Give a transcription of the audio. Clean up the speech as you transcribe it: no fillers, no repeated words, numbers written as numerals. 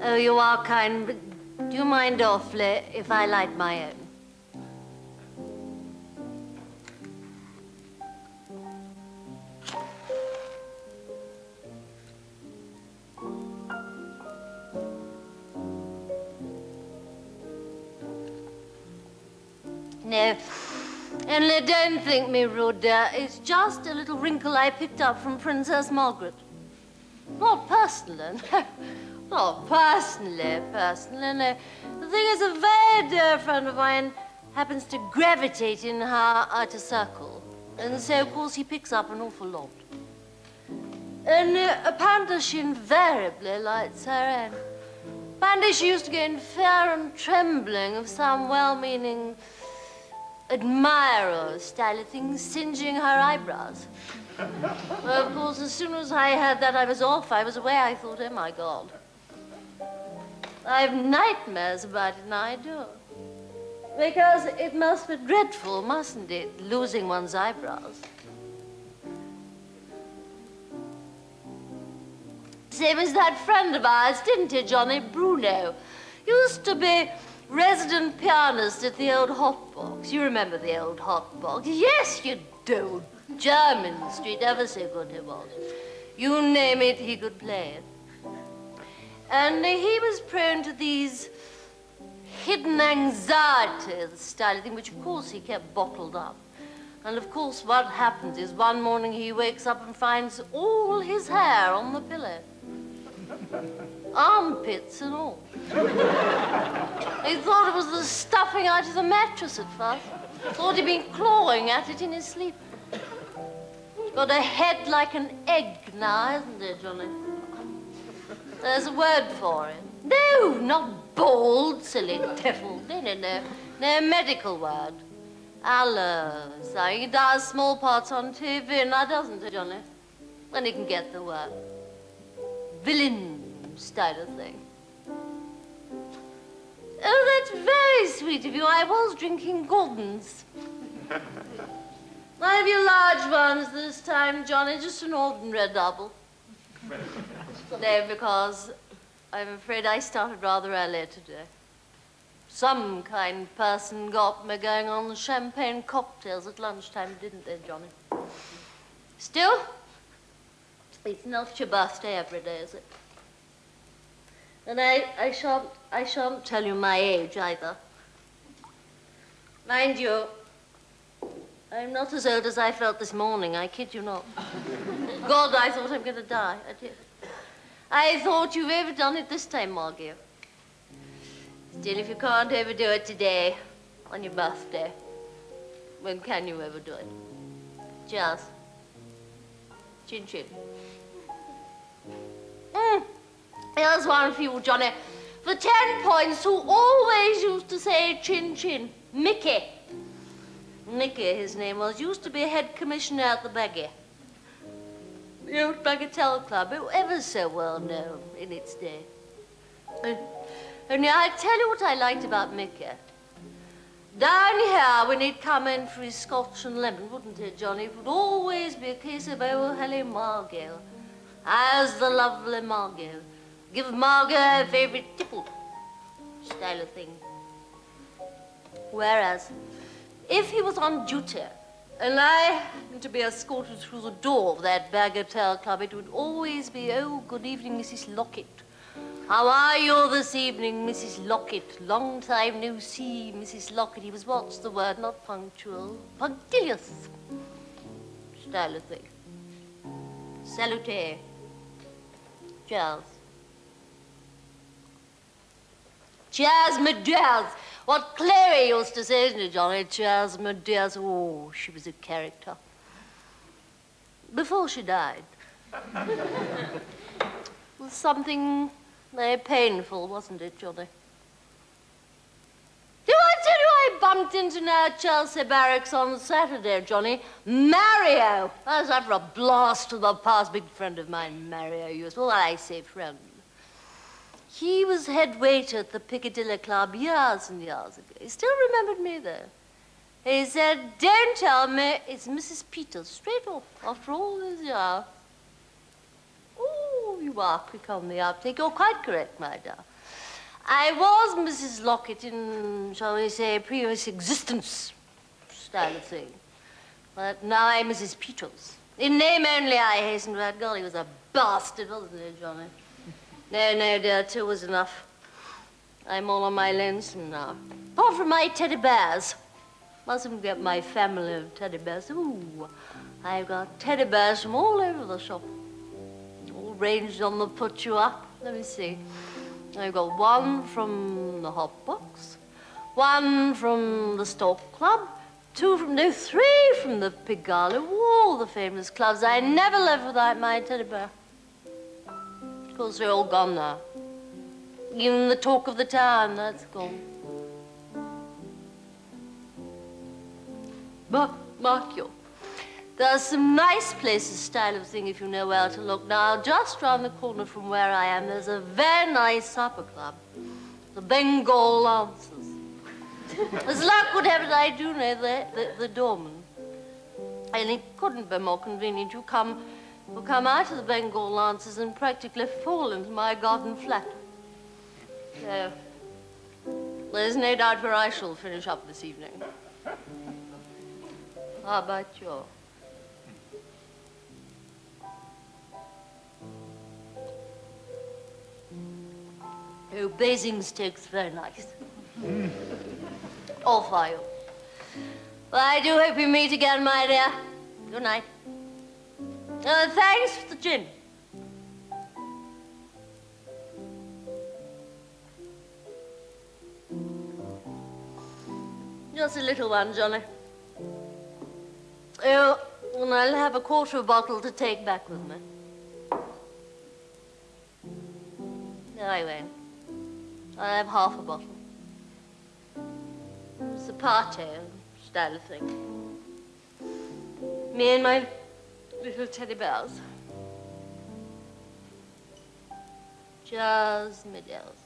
Oh, you are kind, but do you mind awfully if I light my own? No, only don't think me rude, dear. It's just a little wrinkle I picked up from Princess Margaret. Not personally, no. Not personally, no. The thing is, a very dear friend of mine happens to gravitate in her outer circle. And so, of course, he picks up an awful lot. And apparently she invariably lights her own. Apparently she used to go in fear and trembling of some well-meaning admirer style of thing singeing her eyebrows. Well, of course, as soon as I heard that I was off, I was away. I thought, oh, my God. I have nightmares about it now, I do. Because it must be dreadful, mustn't it, losing one's eyebrows? Same as that friend of ours, didn't he, Johnny? Bruno. Used to be resident pianist at the old Hot Box. You remember the old Hot Box? Yes, you do. Jermyn Street, ever so good he was. You name it, he could play it. And he was prone to these hidden anxieties style of thing, which, of course, he kept bottled up. And, of course, what happens is one morning he wakes up and finds all his hair on the pillow. Armpits and all. He thought it was the stuffing out of the mattress at first. Thought he'd been clawing at it in his sleep. He's got a head like an egg now, hasn't it, Johnny? There's a word for it. No, not bald, silly devil. No, medical word. Aloes. He does small parts on TV, now doesn't he, Johnny? When he can get the word. Villain style of thing. Oh, that's very sweet of you. I was drinking Gordon's. One of your large ones this time, Johnny, just an ordinary double. No, because I'm afraid I started rather early today. Some kind person got me going on the champagne cocktails at lunchtime, didn't they, Johnny? Still, it's not your birthday every day, is it? And I shan't tell you my age either. Mind you, I'm not as old as I felt this morning, I kid you not. God, I thought I'm going to die, I did. I thought you've overdone it this time, Margot. Still, if you can't overdo it today, on your birthday, when can you overdo it? Cheers. Chin chin. Here's one for you, Johnny. For 10 points, who always used to say chin chin. Mickey. Mickey, his name was, used to be head commissioner at the Baggy. The old Bagatelle Club, it was ever so well known in its day. Only I'll tell you what I liked about Mickey. Down here, when he'd come in for his scotch and lemon, wouldn't it, Johnny? It would always be a case of, oh, hello, Margot. How's the lovely Margot? Give Margot her favourite tipple style of thing. Whereas, if he was on duty, and I happened to be escorted through the door of that Bagatelle Club, it would always be, oh, good evening, Mrs. Lockett. How are you this evening, Mrs. Lockett? Long time no see, Mrs. Lockett. He was, what's the word, not punctual, punctilious style of thing. Salute. Cheers. Cheers, my dears. What Clary used to say, isn't it, Johnny? Cheers, my dears. Oh, she was a character. Before she died. It was something very painful, wasn't it, Johnny? Did I tell you I bumped into now Chelsea Barracks on Saturday, Johnny? Mario! I was after a blast to the past. Big friend of mine, Mario. Well, I say friend. He was head waiter at the Piccadilly Club years and years ago. He still remembered me, though. He said, don't tell me it's Mrs. Peters, straight off, after all these years. Oh, you are quick on the uptake. You're quite correct, my dear. I was Mrs. Lockett in, shall we say, previous existence style of thing. But now I'm Mrs. Peters. In name only, I hasten to add. God, he was a bastard, wasn't he, Johnny? No, no, dear, two was enough. I'm all on my lonesome now. Apart from my teddy bears. Mustn't get my family of teddy bears. Ooh, I've got teddy bears from all over the shop. All ranged on the put you up. Let me see. I've got one from the Hot Box, one from the Stork Club, three from the Pigalle, all the famous clubs. I never left without my teddy bear. Of course, they're all gone now. Even the talk of the town, that's gone. But, mark you, there's some nice places, style of thing, if you know where to look. Now, just round the corner from where I am, there's a very nice supper club, the Bengal Lancers. As luck would have it, I do know the doorman. And it couldn't be more convenient. You come out of the Bengal Lancers and practically fall into my garden flat. So, there's no doubt where I shall finish up this evening. How about you? Oh, Basingstoke's very nice. All for you. Well, I do hope we meet again, my dear. Good night. Thanks for the gin. Just a little one, Johnny. Oh, and I'll have a quarter of a bottle to take back with me. No, I won't. I'll have half a bottle. It's a party style of thing. Me and my little teddy bears. Cheers, my dears.